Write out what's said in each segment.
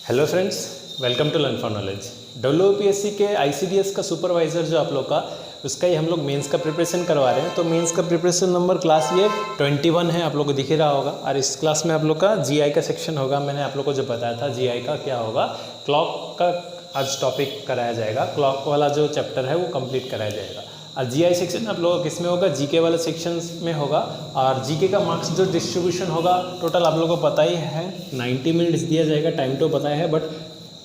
Hello friends, welcome to learn for knowledge. WPSC के ICDS का supervisor जो आप लोग का, उसका ही हम लोग मेंस का प्रिपरेशन करवा रहे हैं। तो मेंस का प्रिपरेशन नंबर क्लास ये 21 है, आप लोग को दिख ही रहा होगा। और इस क्लास में आप लोग का GI का सेक्शन होगा। मैंने आप लोग को जो बताया था GI का क्या होगा, क्लॉक का आज टॉपिक कराया जाएगा। क्लॉक वाला जो चैप्टर है वो कंप्लीट कराया जाएगा। और GI सेक्शन आप लोगों को किस में होगा, GK वाले सेक्शन में होगा। और GK का मार्क्स जो डिस्ट्रीब्यूशन होगा टोटल आप लोगों को पता ही है, 90 मिनट्स दिया जाएगा। टाइम तो पता है, बट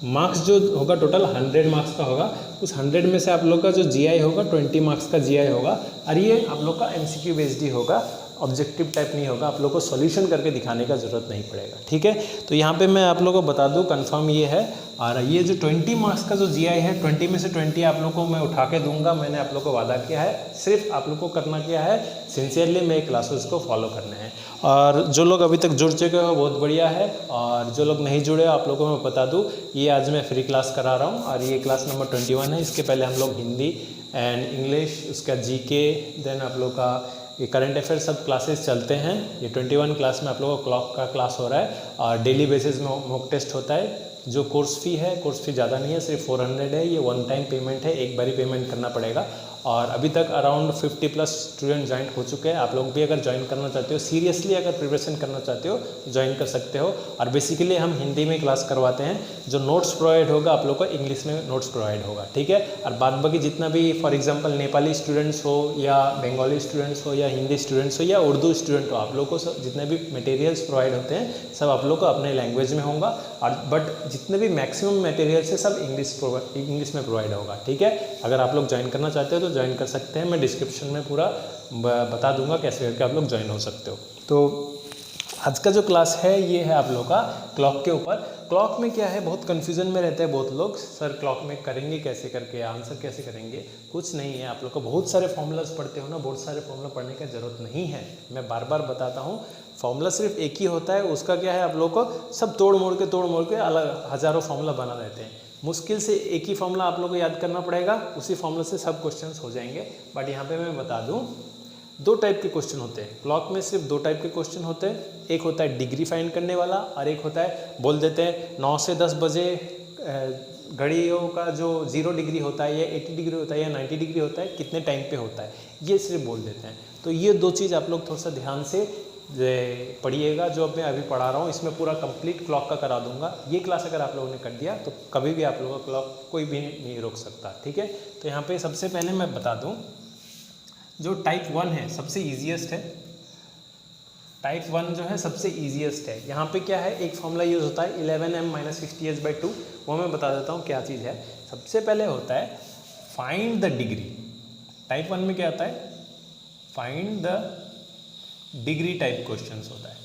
मार्क्स जो होगा टोटल 100 मार्क्स का होगा। उस 100 में से आप लोग का जो GI होगा 20 मार्क्स का GI होगा। और ये आप लोग का MCQ बेस्ड ही होगा, ऑब्जेक्टिव टाइप नहीं होगा। आप लोग को सॉल्यूशन करके दिखाने का ज़रूरत नहीं पड़ेगा, ठीक है। तो यहाँ पे मैं आप लोगों को बता दूँ, कंफर्म ये है। और ये जो 20 मार्क्स का जो GI है, 20 में से 20 आप लोग को मैं उठा के दूंगा। मैंने आप लोग को वादा किया है। सिर्फ आप लोग को करना क्या है, सिंसियरली मेरे क्लासेस को फॉलो करने हैं। और जो लोग अभी तक जुड़ चुके हो बहुत बढ़िया है, और जो लोग नहीं जुड़े हो आप लोगों को मैं बता दूँ, ये आज मैं फ्री क्लास करा रहा हूँ। और ये क्लास नंबर 21 है। इसके पहले हम लोग हिंदी एंड इंग्लिश, उसका GK, देन आप लोग का ये करंट अफेयर सब क्लासेस चलते हैं। ये 21 क्लास में आप लोगों को क्लॉक का क्लास हो रहा है। और डेली बेसिस में मॉक टेस्ट होता है। जो कोर्स फ़ी है, कोर्स फ़ी ज़्यादा नहीं है, सिर्फ 400 है। ये वन टाइम पेमेंट है, एक बारी पेमेंट करना पड़ेगा। और अभी तक अराउंड 50+ स्टूडेंट ज्वाइन हो चुके हैं। आप लोग भी अगर ज्वाइन करना चाहते हो, सीरियसली अगर प्रिपरेशन करना चाहते हो, ज्वाइन कर सकते हो। और बेसिकली हम हिंदी में क्लास करवाते हैं। जो नोट्स प्रोवाइड होगा आप लोग को इंग्लिश में नोट्स प्रोवाइड होगा, ठीक है। और बाद बाकी जितना भी, फॉर एग्जांपल नेपाली स्टूडेंट्स हो या बंगाली स्टूडेंट्स हो या हिंदी स्टूडेंट्स हो या उर्दू स्टूडेंट हो, आप लोग को जितने भी मटेरियल्स प्रोवाइड होते हैं सब आप लोग को अपने लैंग्वेज में होगा। और बट जितने भी मैक्सिमम मटेरियल्स है सब इंग्लिश में प्रोवाइड होगा, ठीक है। अगर आप लोग ज्वाइन करना चाहते हो तो ज्वाइन कर सकते हैं। मैं डिस्क्रिप्शन में पूरा बता दूंगा कैसे करके आप लोग ज्वाइन हो सकते हो। तो आज का जो क्लास है ये है आप लोग का क्लॉक के ऊपर। क्लॉक में क्या है, बहुत कन्फ्यूजन में रहते हैं बहुत लोग, सर क्लॉक में करेंगे कैसे करके, आंसर कैसे करेंगे। कुछ नहीं है, आप लोग को बहुत सारे फॉर्मूलाज पढ़ते हो ना, बहुत सारे फॉर्मूला पढ़ने की ज़रूरत नहीं है। मैं बार बार बताता हूँ, फॉर्मूला सिर्फ एक ही होता है। उसका क्या है, आप लोग को सब तोड़ मोड़ के अलग हज़ारों फॉर्मूला बना देते हैं। मुश्किल से एक ही फॉर्मूला आप लोग को याद करना पड़ेगा, उसी फॉर्मूला से सब क्वेश्चंस हो जाएंगे। बट यहाँ पे मैं बता दूँ, दो टाइप के क्वेश्चन होते हैं क्लॉक में। सिर्फ दो टाइप के क्वेश्चन होते हैं। एक होता है डिग्री फाइंड करने वाला, और एक होता है, बोल देते हैं 9 से 10 बजे घड़ियों का जो 0 डिग्री होता है, या 80 डिग्री होता है, या 90 डिग्री होता है, कितने टाइम पे होता है, ये सिर्फ बोल देते हैं। तो ये दो चीज़ आप लोग थोड़ा सा ध्यान से पढ़िएगा। जो मैं अभी पढ़ा रहा हूँ इसमें पूरा कंप्लीट क्लॉक का करा दूंगा। ये क्लास अगर आप लोगों ने कर दिया तो कभी भी आप लोगों का क्लॉक कोई भी नहीं रोक सकता, ठीक है। तो यहाँ पे सबसे पहले मैं बता दूँ, जो टाइप 1 है सबसे ईजीएस्ट है। टाइप 1 जो है सबसे ईजीएस्ट है। यहाँ पे क्या है, एक फॉर्मूला यूज़ होता है 11m - 50s/2। वो मैं बता देता हूँ क्या चीज़ है। सबसे पहले होता है फाइंड द डिग्री। टाइप 1 में क्या होता है, find the degree type questions होता है।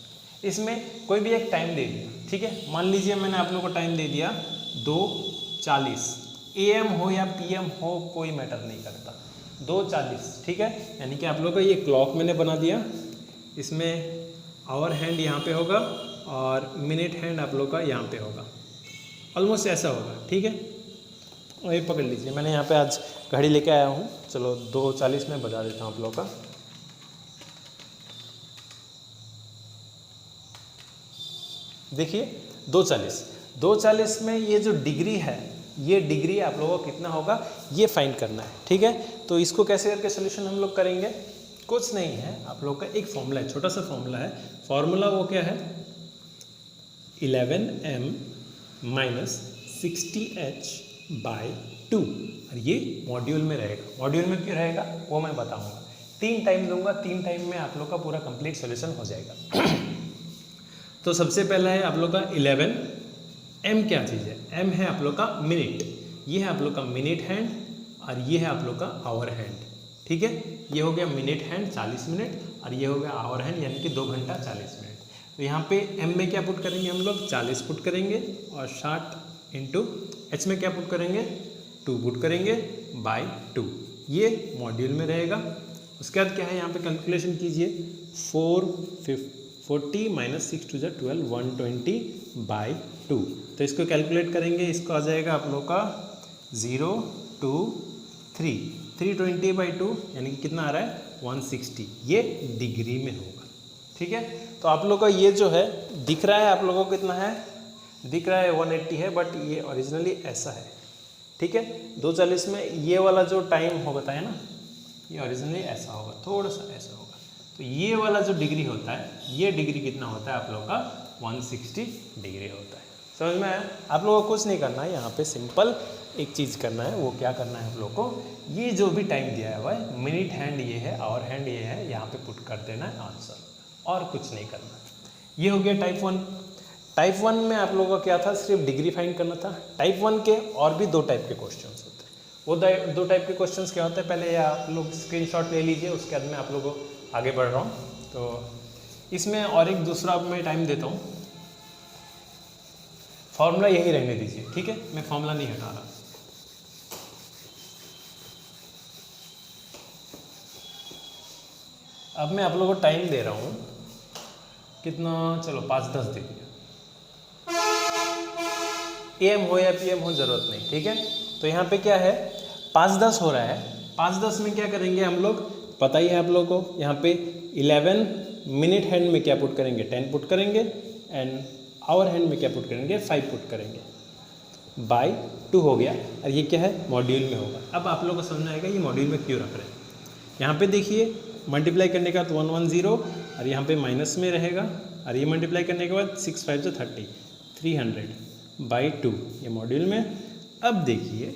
इसमें कोई भी एक टाइम दे दिया, ठीक है। मान लीजिए मैंने आप लोग को टाइम दे दिया 2:40, AM हो या PM हो, कोई मैटर नहीं करता, 2:40, ठीक है। यानी कि आप लोग का ये क्लॉक मैंने बना दिया। इसमें आवर हैंड यहाँ पे होगा और मिनट हैंड आप लोग का यहाँ पे होगा। ऑलमोस्ट ऐसा होगा, ठीक है। और ये पकड़ लीजिए, मैंने यहाँ पे आज घड़ी लेके आया हूँ। चलो 2:40 में बजा देता हूँ आप लोग का। देखिए 2:40 में ये जो डिग्री है, ये डिग्री आप लोगों को कितना होगा ये फाइंड करना है, ठीक है। तो इसको कैसे करके सोल्यूशन हम लोग करेंगे, कुछ नहीं है, आप लोग का एक फॉर्मूला है, छोटा सा फॉर्मूला है। फॉर्मूला वो क्या है, 11m - 60h/2। और ये मॉड्यूल में रहेगा। मॉड्यूल में क्यों रहेगा वो मैं बताऊंगा। 3 टाइम दूंगा, 3 टाइम में आप लोग का पूरा कंप्लीट सोल्यूशन हो जाएगा। तो सबसे पहला है आप लोग का 11। M क्या चीज़ है, M है आप लोग का मिनट। ये है आप लोग का मिनट हैंड, और ये है आप लोग का आवर हैंड, ठीक है। ये हो गया मिनट हैंड 40 मिनट, और ये हो गया आवर हैंड यानी कि 2 घंटा 40 मिनट। तो यहाँ पे M में क्या पुट करेंगे हम लोग, 40 पुट करेंगे, और 60 इंटू H में क्या पुट करेंगे, 2 पुट करेंगे बाई 2। ये मॉड्यूल में रहेगा। उसके बाद क्या है, यहाँ पे कैलकुलेशन कीजिए, 40 - 6 × 2 = 12, 120/2। तो इसको कैलकुलेट करेंगे, इसको आ जाएगा आप लोग का 0 2 3 320/2, यानी कि कितना आ रहा है 160। ये डिग्री में होगा, ठीक है। तो आप लोग का ये जो है दिख रहा है आप लोगों को कितना है दिख रहा है 180 है, बट ये ओरिजिनली ऐसा है, ठीक है। 240 में ये वाला जो टाइम हो बताया ना, ये ओरिजिनली ऐसा होगा, थोड़ा सा ऐसा होगा। तो ये वाला जो डिग्री होता है, ये डिग्री कितना होता है आप लोग का 160 डिग्री होता है। समझ में आया? आप लोगों को कुछ नहीं करना है, यहाँ पे सिंपल एक चीज़ करना है। वो क्या करना है आप लोग को, ये जो भी टाइम दिया हुआ है, मिनट हैंड ये है, आवर हैंड ये है, यहाँ पे पुट कर देना है आंसर, और कुछ नहीं करना। ये हो गया टाइप 1। टाइप 1 में आप लोगों का क्या था, सिर्फ डिग्री फाइंड करना था। टाइप 1 के और भी 2 टाइप के क्वेश्चंस होते हैं। वो 2 टाइप के क्वेश्चंस क्या होते हैं, पहले आप लोग स्क्रीनशॉट ले लीजिए, उसके बाद में आप लोगों को आगे बढ़ रहा हूँ। तो इसमें और एक दूसरा मैं टाइम देता हूँ, फॉर्मूला यही रहने दीजिए, ठीक है, मैं फॉर्मूला नहीं हटा रहा। अब मैं आप लोगों को टाइम दे रहा हूँ, कितना, चलो 5-10 दे दिया, AM हो या PM हो जरूरत नहीं, ठीक है। तो यहाँ पे क्या है, 5-10 हो रहा है। 5-10 में क्या करेंगे हम लोग, पता ही है आप लोगों को, यहाँ पे 11 मिनट हैंड में क्या पुट करेंगे, 10 पुट करेंगे, एंड आवर हैंड में क्या पुट करेंगे, 5 पुट करेंगे, बाई 2 हो गया। और ये क्या है, मॉड्यूल में होगा। अब आप लोगों को समझ आएगा ये मॉड्यूल में क्यों रख रहे हैं। यहाँ पे देखिए, मल्टीप्लाई करने का तो 110, और यहाँ पे माइनस में रहेगा, और ये मल्टीप्लाई करने के बाद 6 5 30, 300 बाई 2, ये मॉड्यूल में। अब देखिए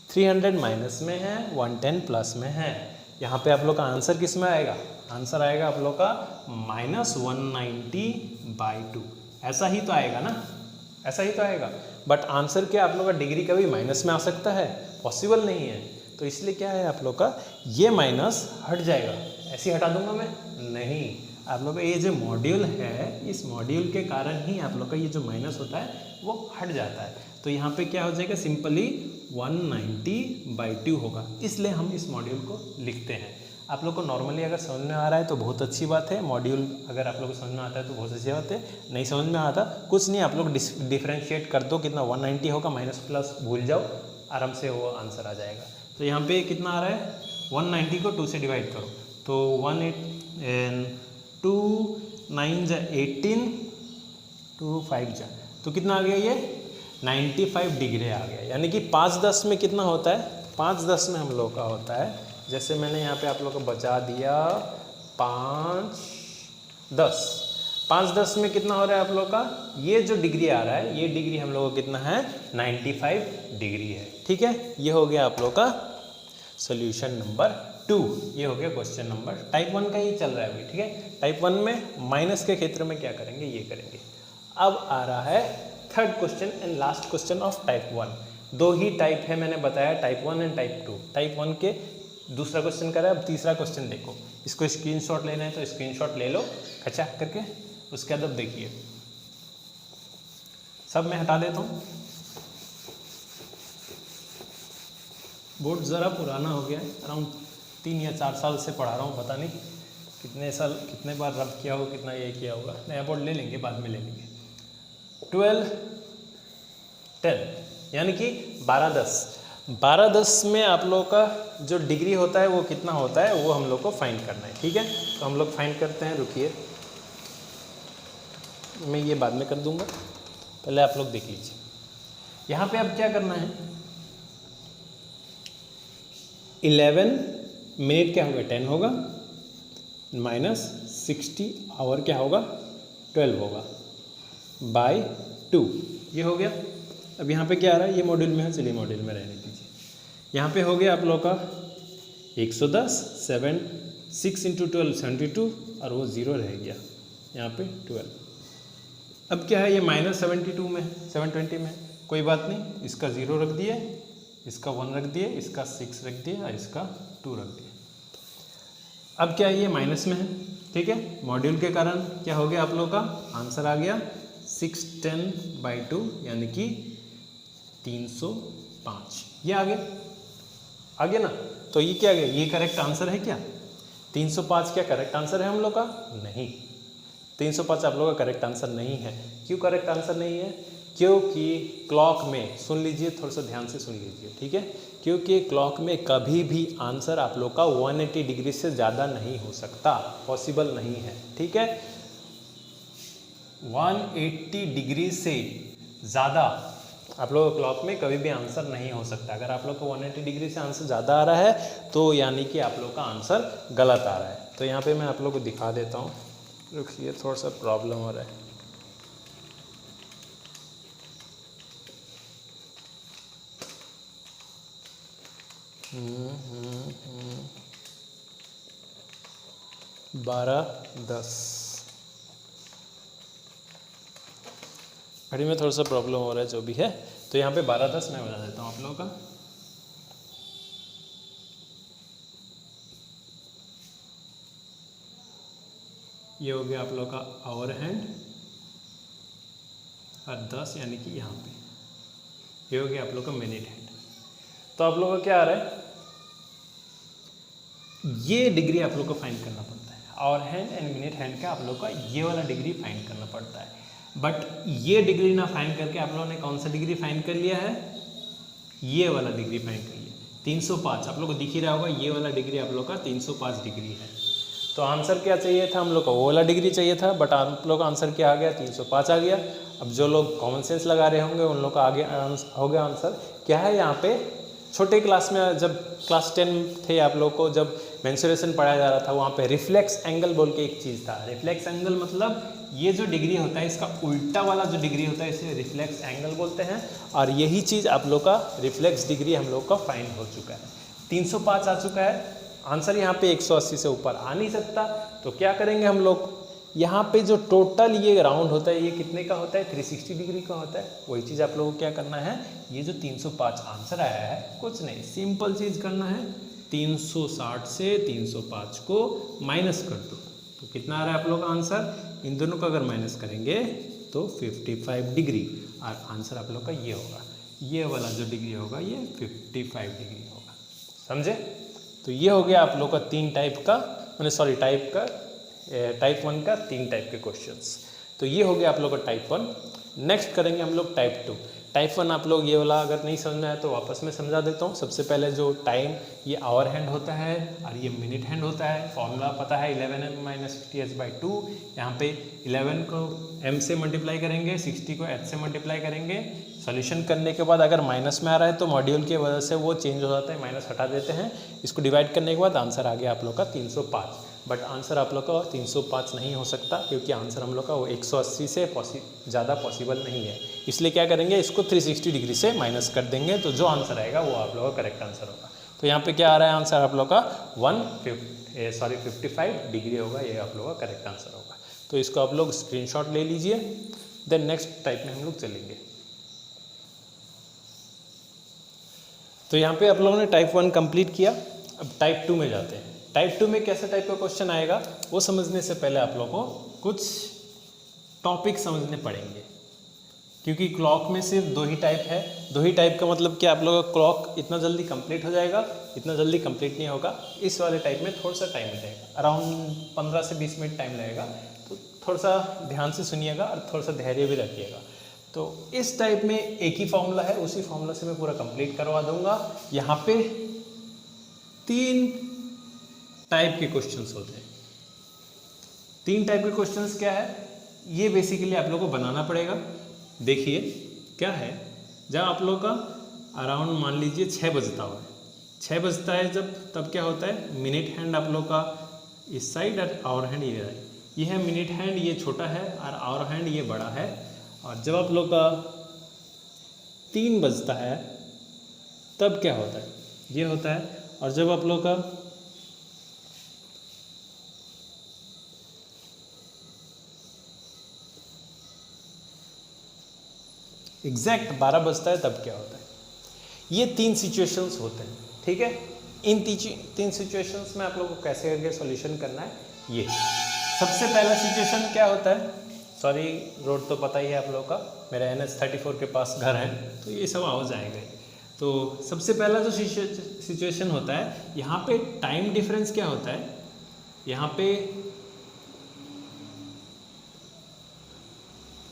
300 माइनस में है, 110 प्लस में है। यहाँ पे आप लोग का आंसर किस में आएगा, आंसर आएगा आप लोग का -190/2। ऐसा ही तो आएगा ना, ऐसा ही तो आएगा। बट आंसर क्या आप लोग का डिग्री कभी माइनस में आ सकता है, पॉसिबल नहीं है। तो इसलिए क्या है आप लोग का, ये माइनस हट जाएगा। ऐसे ही हटा दूंगा मैं, नहीं, आप लोग का ये जो मॉड्यूल है, इस मॉड्यूल के कारण ही आप लोग का ये जो माइनस होता है वो हट जाता है। तो यहाँ पे क्या हो जाएगा, सिंपली 190/2 होगा। इसलिए हम इस मॉड्यूल को लिखते हैं। आप लोग को नॉर्मली अगर समझ में आ रहा है तो बहुत अच्छी बात है, मॉड्यूल अगर आप लोग को समझ में आता है तो बहुत अच्छी बात है। नहीं समझ में आता कुछ नहीं, आप लोग डिफ्रेंशिएट कर दो, कितना 190 होगा, माइनस प्लस भूल जाओ, आराम से वो आंसर आ जाएगा। तो यहाँ पे कितना आ रहा है, 190 को 2 से डिवाइड करो, तो 2 9 जा 18, 2 5 जा, तो कितना आ गया, ये 95 डिग्री आ गया। यानी कि 5-10 में कितना होता है, 5-10 में हम लोग का होता है, जैसे मैंने यहाँ पे आप लोग को बचा दिया 5-10, 5-10 में कितना हो रहा है आप लोग का, ये जो डिग्री आ रहा है, ये डिग्री हम लोग को कितना है, 95 डिग्री है, ठीक है। ये हो गया आप लोग का सोल्यूशन नंबर 2। ये हो गया क्वेश्चन नंबर, टाइप 1 का ही चल रहा है अभी, ठीक है। टाइप 1 में माइनस के क्षेत्र में क्या करेंगे, ये करेंगे। अब आ रहा है third question and last question of type 1। 2 he type है मैंने बताया, टाइप 1 एंड टाइप 2। टाइप 1 के दूसरा क्वेश्चन करा है। अब तीसरा क्वेश्चन देखो, इसको स्क्रीनशॉट लेना है तो स्क्रीनशॉट ले लो खचाक करके। उसके बाद अब देखिए, सब मैं हटा देता हूँ, बोर्ड ज़रा पुराना हो गया है, अराउंड 3 या 4 साल से पढ़ा रहा हूँ, पता नहीं कितने साल कितने बार रब किया होगा, कितना ये किया होगा। नया बोर्ड ले लेंगे, बाद में ले लेंगे। 12 10 यानी कि 12-10 में आप लोग का जो डिग्री होता है वो कितना होता है, वो हम लोग को फाइंड करना है, ठीक है। तो हम लोग फाइंड करते हैं, रुकिए मैं ये बाद में कर दूंगा, पहले आप लोग देख लीजिए। यहाँ पे अब क्या करना है, 11 मिनट क्या होगा, 10 होगा, माइनस 60 आवर क्या होगा, 12 होगा, बाय 2, ये हो गया। अब यहाँ पे क्या आ रहा है, ये मॉड्यूल में है, चलिए मॉड्यूल में रहने दीजिए। यहाँ पे हो गया आप लोग का 110, 6 × 12 72, और वो 0 रह गया यहाँ पे 12। अब क्या है, ये -72 में, 720 में, कोई बात नहीं, इसका 0 रख दिए, इसका 1 रख दिए, इसका 6 रख दिए, और इसका 2 रख दिए। अब क्या है, ये माइनस में है, ठीक है। मॉड्यूल के कारण क्या हो गया आप लोग का, आंसर आ गया 610/2 यानी कि 305। ये आ गया ना। तो ये क्या आ गया, ये करेक्ट आंसर है क्या, 305 क्या करेक्ट आंसर है हम लोग का, नहीं, 305 आप लोग का करेक्ट आंसर नहीं है। क्यों करेक्ट आंसर नहीं है, क्योंकि क्लॉक में, सुन लीजिए, थोड़ा सा ध्यान से सुन लीजिए, ठीक है। क्योंकि क्लॉक में कभी भी आंसर आप लोग का 180 डिग्री से ज़्यादा नहीं हो सकता, पॉसिबल नहीं है, ठीक है। 180 डिग्री से ज़्यादा आप लोगों को क्लॉक में कभी भी आंसर नहीं हो सकता। अगर आप लोग को 180 डिग्री से आंसर ज़्यादा आ रहा है तो यानी कि आप लोग का आंसर गलत आ रहा है। तो यहाँ पे मैं आप लोग को दिखा देता हूँ, रुकिए थोड़ा सा प्रॉब्लम हो रहा है। 12:10 घड़ी में थोड़ा सा प्रॉब्लम हो रहा है, जो भी है। तो यहाँ पे 12:10 मैं बता देता हूँ आप लोगों का। ये हो गया आप लोग का आवर हैंड और 10 यानी कि यहाँ पे ये हो गया आप लोग का मिनट हैंड। तो आप लोग का क्या आ रहा है, ये डिग्री आप लोग को फाइंड करना पड़ता है। Hour hand and minute hand का आप लोग का ये वाला डिग्री फाइंड करना पड़ता है। बट ये डिग्री ना फाइंड करके आप लोगों ने कौन सा डिग्री फाइंड कर लिया है, ये वाला डिग्री फाइंड कर लिया 305। आप लोग को दिख ही रहा होगा, ये वाला डिग्री आप लोग का 305 डिग्री है। तो आंसर क्या चाहिए था हम लोग को, वो वाला डिग्री चाहिए था, बट आप लोग का आंसर क्या आ गया, 305 आ गया। अब जो लोग कॉमन सेंस लगा रहे होंगे उन लोग का आगे हो गया आंसर। क्या है यहाँ पे, छोटे क्लास में जब क्लास 10 थे आप लोग को, जब मेंसुरेशन पढ़ाया जा रहा था, वहाँ पे रिफ्लेक्स एंगल बोल के एक चीज़ था। रिफ्लेक्स एंगल मतलब ये जो डिग्री होता है इसका उल्टा वाला जो डिग्री होता है इसे रिफ्लेक्स एंगल बोलते हैं। और यही चीज़ आप लोग का रिफ्लेक्स डिग्री हम लोग का फाइंड हो चुका है। 305 आ चुका है आंसर। यहाँ पे 180 से ऊपर आ नहीं सकता। तो क्या करेंगे हम लोग, यहाँ पे जो टोटल ये राउंड होता है ये कितने का होता है, 360 डिग्री का होता है। वही चीज़ आप लोगों को क्या करना है, ये जो 305 आंसर आया है, कुछ नहीं सिंपल चीज़ करना है, 360 से 305 को माइनस कर दो। तो कितना आ रहा है आप लोग का आंसर, इन दोनों को अगर माइनस करेंगे तो 55 डिग्री। और आंसर आप लोग का ये होगा, ये वाला जो डिग्री होगा ये 55 डिग्री होगा। समझे। तो ये हो गया आप लोग का 3 टाइप का, मैंने सॉरी टाइप 1 का 3 टाइप के क्वेश्चंस। तो ये हो गया आप लोग का टाइप 1। नेक्स्ट करेंगे हम लोग टाइप 2। टाइप 1 आप लोग ये वाला अगर नहीं समझना है तो वापस में समझा देता हूँ। सबसे पहले जो टाइम, ये आवर हैंड होता है और ये मिनट हैंड होता है। फॉर्मूला पता है 11m - 60h/2। यहाँ पे 11 को m से मल्टीप्लाई करेंगे, 60 को h से मल्टीप्लाई करेंगे। सॉल्यूशन करने के बाद अगर माइनस में आ रहा है तो मॉड्यूल की वजह से वो चेंज हो जाता है, माइनस हटा देते हैं। इसको डिवाइड करने के बाद आंसर आ गया आप लोग का 305। बट आंसर आप लोग का 305 नहीं हो सकता, क्योंकि आंसर हम लोग का वो 180 से ज़्यादा पॉसिबल नहीं है। इसलिए क्या करेंगे, इसको 360 डिग्री से माइनस कर देंगे, तो जो आंसर आएगा वो आप लोग का करेक्ट आंसर होगा। तो यहाँ पे क्या आ रहा है आंसर आप लोग का 55 डिग्री होगा, ये आप लोग का करेक्ट आंसर होगा। तो इसको आप लोग स्क्रीनशॉट ले लीजिए। देन नेक्स्ट टाइप में हम लोग चलेंगे। तो यहाँ पे आप लोगों ने टाइप 1 कंप्लीट किया। अब टाइप 2 में जाते हैं। टाइप 2 में कैसे टाइप का क्वेश्चन आएगा वो समझने से पहले आप लोगों को कुछ टॉपिक समझने पड़ेंगे, क्योंकि क्लॉक में सिर्फ 2 ही टाइप है। 2 ही टाइप का मतलब कि आप लोगों का क्लॉक इतना जल्दी कंप्लीट हो जाएगा, इतना जल्दी कंप्लीट नहीं होगा। इस वाले टाइप में थोड़ा सा टाइम लगेगा, अराउंड 15 से 20 मिनट टाइम लगेगा। तो थोड़ा सा ध्यान से सुनिएगा और थोड़ा सा धैर्य भी रखिएगा। तो इस टाइप में एक ही फॉर्मूला है, उसी फॉर्मूला से मैं पूरा कंप्लीट करवा दूंगा। यहाँ पे 3 टाइप के क्वेश्चंस होते हैं। 3 टाइप के क्वेश्चंस क्या है, ये बेसिकली आप लोगों को बनाना पड़ेगा। देखिए क्या है, जब आप लोग का अराउंड मान लीजिए 6 बजता हो, 6 बजता है जब, तब क्या होता है, मिनट हैंड आप लोग का इस साइड और आवर हैंड ये है मिनट हैंड, ये छोटा है और आवर हैंड ये बड़ा है। और जब आप लोग का 3 बजता है तब क्या होता है, ये होता है। और जब आप लोग का एग्जैक्ट 12 बजता है तब क्या होता है। ये 3 सिचुएशंस होते हैं, ठीक है। इन 3 सिचुएशंस में आप लोगों को कैसे करके सॉल्यूशन करना है। ये सबसे पहला सिचुएशन क्या होता है, सॉरी रोड तो पता ही है आप लोगों का, मेरा NH34 के पास घर है, तो ये सब आवाज़ आएगा। तो सबसे पहला जो सिचुएशन होता है, यहाँ पे टाइम डिफरेंस क्या होता है, यहाँ पे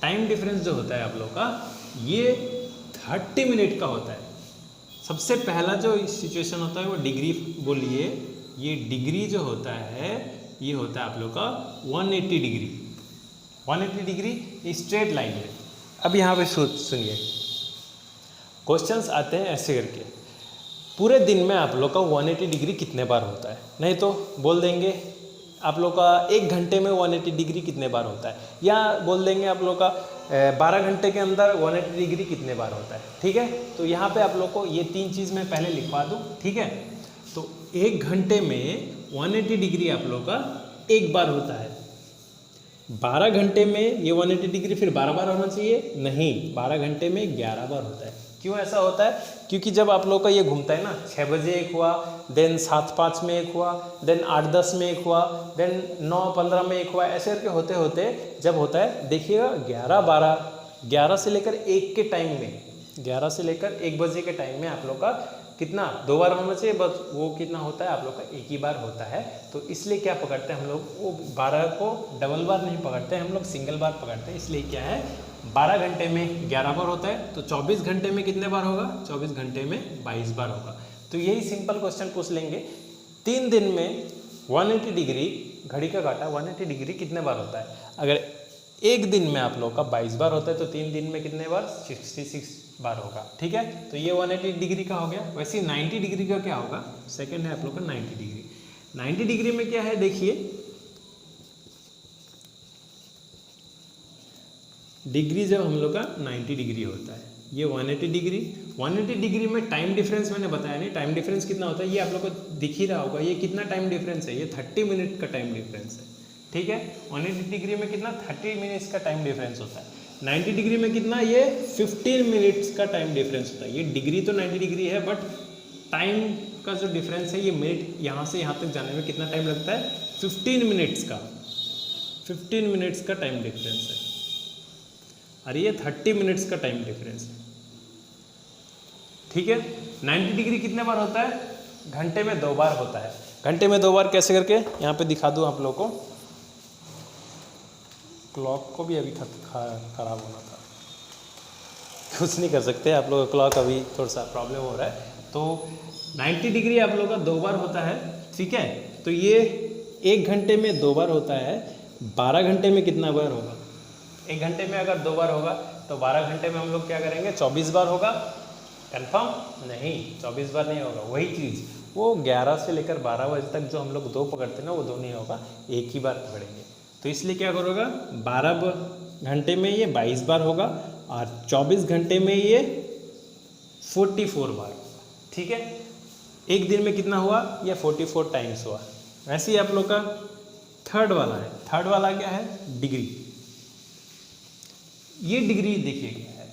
टाइम डिफरेंस जो होता है आप लोग का ये 30 मिनट का होता है। सबसे पहला जो सिचुएशन होता है वो डिग्री बोलिए, ये डिग्री जो होता है ये होता है आप लोग का 180 डिग्री। 180 डिग्री स्ट्रेट लाइन है, अब यहाँ पे सुनिए, क्वेश्चंस आते हैं ऐसे करके, पूरे दिन में आप लोग का 180 डिग्री कितने बार होता है, नहीं तो बोल देंगे आप लोग का 1 घंटे में 180 डिग्री कितने बार होता है, या बोल देंगे आप लोग का 12 घंटे के अंदर 180 डिग्री कितने बार होता है। ठीक है, तो यहाँ पे आप लोग को ये 3 चीज़ मैं पहले लिखवा दूँ। ठीक है, तो 1 घंटे में 180 डिग्री आप लोग का 1 बार होता है, 12 घंटे में ये 180 डिग्री फिर 12 बार होना चाहिए, नहीं, 12 घंटे में 11 बार होता है। क्यों ऐसा होता है, क्योंकि जब आप लोग का ये घूमता है ना, 6 बजे एक हुआ, देन 7:05 में एक हुआ, देन 8:10 में एक हुआ, देन 9:15 में एक हुआ, ऐसे करके होते होते जब होता है देखिएगा 11 से लेकर 1 के टाइम में, 11 से लेकर 1 बजे के टाइम में आप लोग का कितना 2 बार होना चाहिए, बस वो कितना होता है आप लोग का 1 ही बार होता है। तो इसलिए क्या पकड़ते हैं हम लोग, वो 12 को डबल बार नहीं पकड़ते हैं हम लोग, सिंगल बार पकड़ते हैं। इसलिए क्या है 12 घंटे में 11 बार होता है, तो 24 घंटे में कितने बार होगा, 24 घंटे में 22 बार होगा। तो यही सिंपल क्वेश्चन पूछ लेंगे, 3 दिन में 180 डिग्री, घड़ी का काटा 180 डिग्री कितने बार होता है। अगर एक दिन में आप लोग का 22 बार होता है तो 3 दिन में कितने बार, 66 बार होगा। ठीक है, तो ये 180 डिग्री का हो गया। वैसे 90 डिग्री का क्या होगा, सेकंड है आप लोग का 90 डिग्री। 90 डिग्री में क्या है देखिए, डिग्री जब हम लोग का 90 डिग्री होता है, ये 180 डिग्री, 180 डिग्री में टाइम डिफरेंस मैंने बताया नहीं, टाइम डिफरेंस कितना होता है ये आप लोग को दिख ही रहा होगा, ये कितना टाइम डिफरेंस है, ये 30 मिनट का टाइम डिफरेंस है। ठीक है, 180 डिग्री में कितना 30 मिनट्स का टाइम डिफरेंस होता है। 90 डिग्री में कितना, ये 15 मिनट्स का टाइम डिफरेंस होता है। ये डिग्री तो 90 डिग्री है, बट टाइम का जो डिफरेंस है ये मिनट, यहाँ से यहाँ तक जाने में कितना टाइम लगता है, 15 मिनट्स का, 15 मिनट्स का टाइम डिफरेंस है, और ये 30 मिनट्स का टाइम डिफरेंस है। ठीक है, 90 डिग्री कितने बार होता है, घंटे में 2 बार होता है। घंटे में 2 बार कैसे करके यहाँ पे दिखा दूँ आप लोग को, क्लॉक को भी अभी ख़राब होना था, कुछ नहीं कर सकते आप लोग, क्लॉक अभी थोड़ा सा प्रॉब्लम हो रहा है। तो 90 डिग्री आप लोग का 2 बार होता है। ठीक है, तो ये 1 घंटे में 2 बार होता है, 12 घंटे में कितना बार होगा, 1 घंटे में अगर 2 बार होगा तो 12 घंटे में हम लोग क्या करेंगे, 24 बार होगा। कंफर्म, नहीं 24 बार नहीं होगा, वही चीज़ वो 11 से लेकर 12 बजे तक जो हम लोग 2 पकड़ते हैं ना, वो 2 नहीं होगा, 1 ही बार पकड़ेंगे। तो इसलिए क्या करोगा, 12 घंटे में ये 22 बार होगा, और 24 घंटे में ये 44 बार होगा। ठीक है, एक दिन में कितना हुआ, ये 44 टाइम्स हुआ। वैसे ही आप लोग का थर्ड वाला है, थर्ड वाला क्या है, डिग्री। ये डिग्री देखिए क्या है,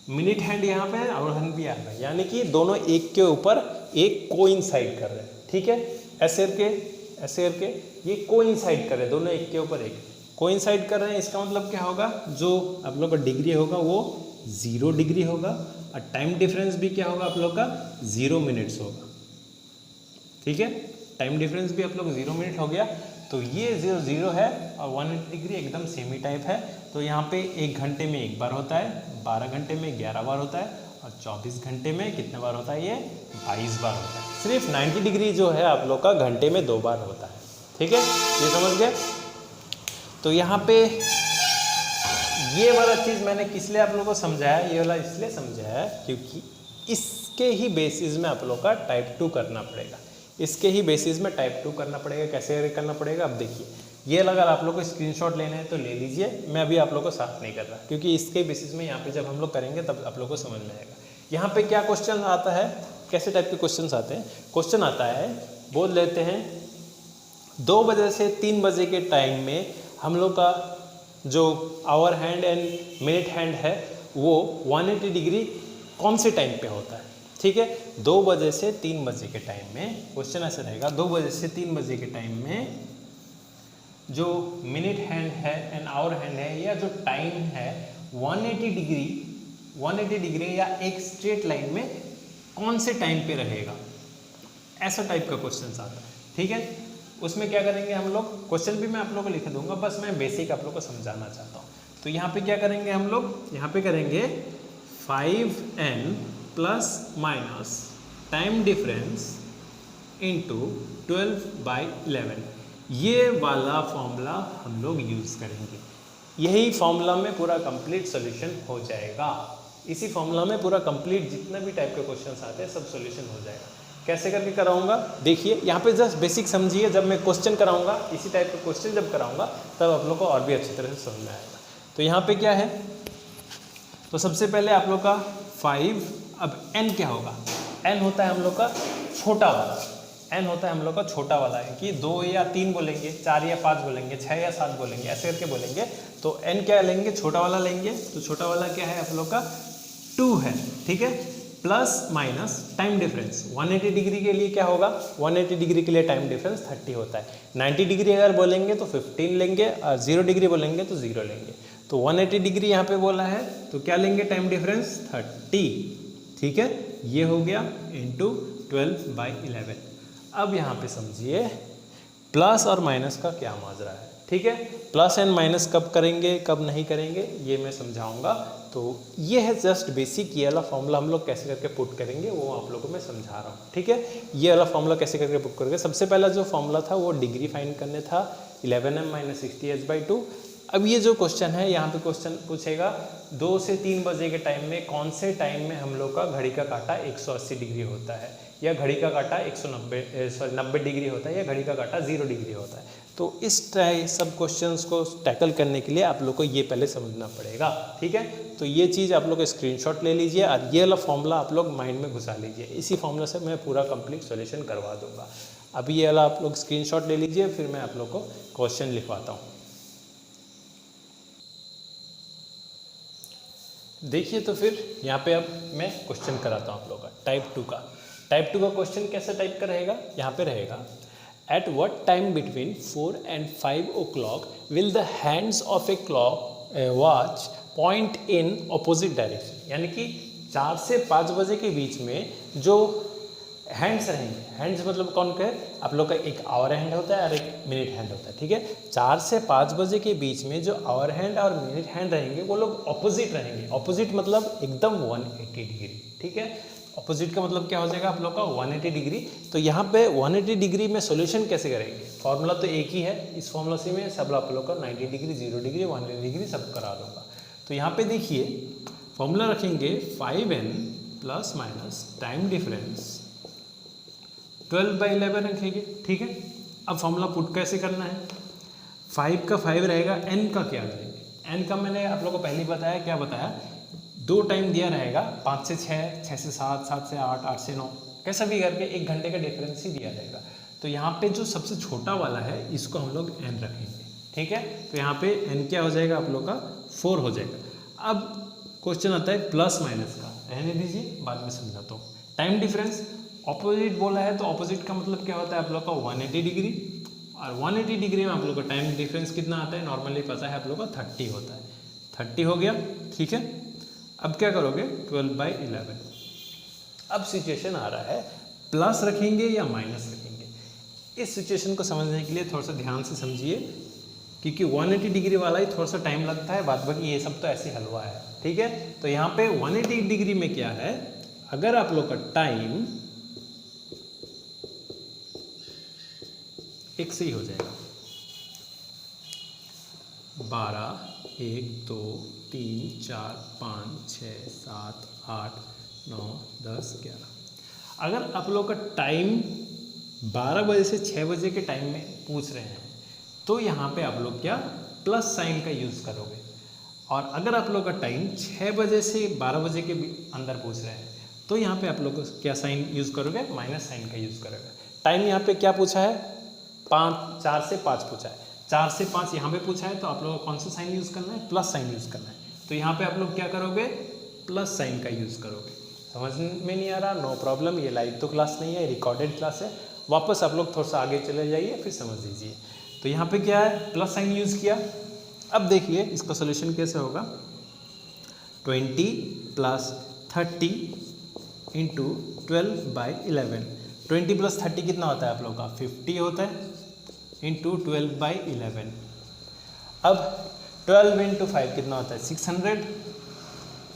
मिनट हैंड यहाँ पे है और हैंड भी आ रहा है, यानी कि दोनों एक के ऊपर एक कोइंसाइड कर रहे हैं। ठीक है, ऐसे करके ये कोइंसाइड कर रहे हैं, दोनों एक के ऊपर एक कोइंसाइड कर रहे हैं। इसका मतलब क्या होगा, जो आप लोग का डिग्री होगा वो 0 डिग्री होगा, और टाइम डिफरेंस भी क्या होगा आप लोग का 0 मिनट्स होगा। ठीक है, टाइम डिफरेंस भी आप लोग 0 मिनट हो गया। तो ये 0 है और 180 डिग्री एकदम सेमी टाइप है। तो यहाँ पे 1 घंटे में 1 बार होता है, 12 घंटे में 11 बार होता है, और 24 घंटे में कितने बार होता है, ये 22 बार होता है। सिर्फ 90 डिग्री जो है आप लोग का घंटे में 2 बार होता है। ठीक है, ये समझ गए। तो यहाँ पे ये वाला चीज़ मैंने किस लिए आप लोगों को समझाया, ये वाला इसलिए समझाया क्योंकि इसके ही बेसिस में आप लोग का टाइप 2 करना पड़ेगा, इसके ही बेसिस में टाइप 2 करना पड़ेगा। कैसे करना पड़ेगा, अब देखिए, ये अगर आप लोग को स्क्रीनशॉट लेना है तो ले लीजिए, मैं अभी आप लोग को साफ नहीं कर रहा, क्योंकि इसके बेसिस में यहाँ पे जब हम लोग करेंगे तब आप लोग को समझ में आएगा। यहाँ पे क्या क्वेश्चन आता है, कैसे टाइप के क्वेश्चन आते हैं, क्वेश्चन आता है, बोल लेते हैं 2 बजे से 3 बजे के टाइम में हम लोग का जो hour hand and minute hand है वो 180 डिग्री कौन से टाइम पे होता है। ठीक है, 2 बजे से 3 बजे के टाइम में क्वेश्चन ऐसे रहेगा, 2 बजे से 3 बजे के टाइम में जो मिनट हैंड है एंड आवर हैंड है, या जो टाइम है 180 डिग्री या एक स्ट्रेट लाइन में कौन से टाइम पे रहेगा, ऐसा टाइप का क्वेश्चन आता है। ठीक है, उसमें क्या करेंगे हम लोग, क्वेश्चन भी मैं आप लोगों को लिख दूंगा, बस मैं बेसिक आप लोग को समझाना चाहता हूँ। तो यहाँ पे क्या करेंगे हम लोग, यहाँ पे करेंगे 5n plus minus time difference into 12/11, ये वाला फॉर्मूला हम लोग यूज़ करेंगे। यही फॉर्मूला में पूरा कंप्लीट सॉल्यूशन हो जाएगा। इसी फॉर्मूला में पूरा कंप्लीट जितना भी टाइप के क्वेश्चंस आते हैं सब सॉल्यूशन हो जाएगा। कैसे करके कराऊंगा देखिए, यहाँ पे जस्ट बेसिक समझिए। जब मैं क्वेश्चन कराऊंगा, इसी टाइप का क्वेश्चन जब कराऊंगा तब आप लोग को और भी अच्छी तरह से समझ में आएगा। तो यहाँ पे क्या है, तो सबसे पहले आप लोग का 5, अब n क्या होगा, n होता है हम लोग का छोटा वाला, n होता है हम लोग का छोटा वाला है कि 2 या 3 बोलेंगे, 4 या 5 बोलेंगे, 6 या 7 बोलेंगे, ऐसे करके बोलेंगे। तो n क्या लेंगे, छोटा वाला लेंगे। तो छोटा वाला क्या है आप लोग का 2 है, ठीक है। Plus minus time difference 180 degree के लिए क्या होगा, 180 डिग्री के लिए टाइम डिफरेंस 30 होता है। 90 डिग्री अगर बोलेंगे तो 15 लेंगे, और 0 डिग्री बोलेंगे तो 0 लेंगे। तो 180 डिग्री यहाँ पे बोला है तो क्या लेंगे, टाइम डिफरेंस 30, ठीक है। ये हो गया इंटू 12/11। अब यहाँ पे समझिए प्लस और माइनस का क्या माजरा है, ठीक है। प्लस एंड माइनस कब करेंगे कब नहीं करेंगे ये मैं समझाऊंगा। तो ये है जस्ट बेसिक, ये वाला फॉर्मूला हम लोग कैसे करके पुट करेंगे वो आप लोगों को मैं समझा रहा हूँ, ठीक है। ये वाला फॉर्मूला कैसे करके पुट करेंगे, सबसे पहला जो फॉर्मूला था वो डिग्री फाइंड करने था, 11m - 60h/2। अब ये जो क्वेश्चन है यहाँ पे क्वेश्चन पूछेगा 2 से 3 बजे के टाइम में कौन से टाइम में हम लोग का घड़ी का काटा 180 डिग्री होता है, या घड़ी का काटा 90 डिग्री होता है, या घड़ी का काटा 0 डिग्री होता है। तो इस सब क्वेश्चंस को टैकल करने के लिए आप लोग को ये पहले समझना पड़ेगा, ठीक है। तो ये चीज़ आप लोग स्क्रीनशॉट ले लीजिए और ये वाला फॉर्मूला आप लोग माइंड में घुसा लीजिए। इसी फॉर्मूला से मैं पूरा कंप्लीट सॉल्यूशन करवा दूंगा। अभी ये वाला आप लोग स्क्रीनशॉट ले लीजिए, फिर मैं आप लोग को क्वेश्चन लिखवाता हूँ। देखिए तो फिर यहाँ पे अब मैं क्वेश्चन कराता हूँ आप लोगों का टाइप 2 का। टाइप 2 का क्वेश्चन कैसे टाइप का रहेगा, यहाँ पे रहेगा at what time between 4 and 5 o'clock will the hands of a clock watch point in opposite direction. यानी कि 4 से 5 बजे के बीच में जो हैंड्स रहेंगे, हैंड्स मतलब कौन का है आप लोग का, एक आवर हैंड होता है और एक मिनट हैंड होता है, ठीक है। 4 से 5 बजे के बीच में जो आवर हैंड और मिनट हैंड रहेंगे वो लोग ऑपोजिट रहेंगे। ऑपोजिट मतलब एकदम 180 डिग्री, ठीक है। ऑपोजिट का मतलब क्या हो जाएगा आप लोग का 180 डिग्री। तो यहाँ पे 180 डिग्री में सॉल्यूशन कैसे करेंगे, फॉर्मूला तो एक ही है, इस फॉर्मूला से मैं सब आप लोग का 90 डिग्री 0 डिग्री 180 डिग्री सब करा दूंगा। तो यहाँ पे देखिए फॉर्मूला रखेंगे 5n plus minus time difference 12/11 रखेंगे, ठीक है। अब फॉर्मूला पुट कैसे करना है, 5 का 5 रहेगा, n का क्या करेंगे, n का मैंने आप लोगों को पहले ही बताया, क्या बताया, 2 टाइम दिया रहेगा, 5 से 6, 6 से 7, 7 से 8, 8 से 9, कैसा भी करके 1 घंटे का डिफरेंस ही दिया रहेगा। तो यहाँ पे जो सबसे छोटा वाला है इसको हम लोग n रखेंगे, ठीक है। तो यहाँ पे n क्या हो जाएगा आप लोग का 4 हो जाएगा। अब क्वेश्चन आता है प्लस माइनस का, रहने दीजिए बाद में समझाता हूँ। टाइम डिफरेंस ऑपोजिट बोला है तो ऑपोजिट का मतलब क्या होता है आप लोग का 180 डिग्री, और 180 डिग्री में आप लोग का टाइम डिफरेंस कितना आता है, नॉर्मली पता है आप लोग का 30 होता है। 30 हो गया, ठीक है। अब क्या करोगे 12/11। अब सिचुएशन आ रहा है प्लस रखेंगे या माइनस रखेंगे। इस सिचुएशन को समझने के लिए थोड़ा सा ध्यान से समझिए, क्योंकि 180 डिग्री वाला ही थोड़ा सा टाइम लगता है, बाद बाकी ये सब तो ऐसे हलवा है, ठीक है। तो यहाँ पे 180 डिग्री में क्या है, अगर आप लोग का टाइम एक से ही हो जाएगा, 12, 1, 2, 3, 4, 5, 6, 7, 8, 9, 10, 11। अगर आप लोग का टाइम 12 बजे से 6 बजे के टाइम में पूछ रहे हैं तो यहाँ पे आप लोग क्या प्लस साइन का यूज़ करोगे, और अगर आप लोग का टाइम 6 बजे से 12 बजे के अंदर पूछ रहे हैं तो यहाँ पे आप लोग क्या साइन यूज़ करोगे, माइनस साइन का यूज़ करोगे। टाइम यहाँ पे क्या पूछा है, 4 से 5 पूछा है, 4 से 5 यहाँ पे पूछा है, तो आप लोगों को कौन सा साइन यूज़ करना है, प्लस साइन यूज़ करना है। तो यहाँ पे आप लोग क्या करोगे, प्लस साइन का यूज़ करोगे। समझ में नहीं आ रहा, नो प्रॉब्लम, ये लाइव तो क्लास नहीं है, रिकॉर्डेड क्लास है। वापस आप लोग थोड़ा सा आगे चले जाइए फिर समझ लीजिए। तो यहाँ पे क्या है, प्लस साइन यूज़ किया। अब देखिए इसका सोल्यूशन कैसे होगा, 20 + 30 × 12/11। 20 + 30 कितना होता है आप लोग का 50 होता है, इंटू 12/11। अब 12 × 5 कितना होता है 600,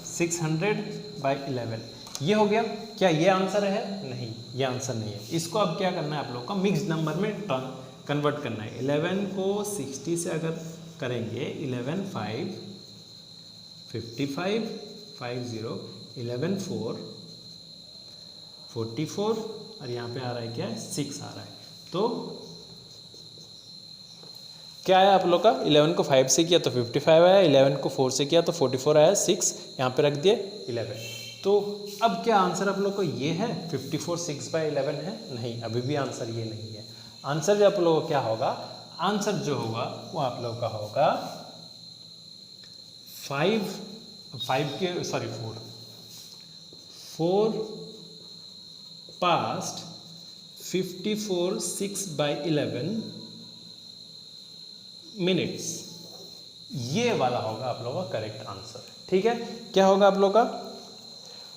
600/11। ये हो गया। क्या ये आंसर है, नहीं ये आंसर नहीं है। इसको अब क्या करना है आप लोग का मिक्स नंबर में कन्वर्ट करना है। 11 को 60 से अगर करेंगे 11 5 55 50 11 4 44 और यहाँ पे आ रहा है क्या है 6 आ रहा है। तो क्या आया आप लोग का 11 को 5 से किया तो 55 आया, 11 को 4 से किया तो 44 आया, 6 यहाँ पे रख दिए 11। तो अब क्या आंसर आप लोग को ये है 54 6/11 है? नहीं, अभी भी आंसर ये नहीं है। आंसर जो आप लोगों को क्या होगा, आंसर जो होगा वो आप लोग का होगा 4 पास्ट 54 6/11 मिनट्स, ये वाला होगा आप लोगों का करेक्ट आंसर। ठीक है, क्या होगा आप लोग का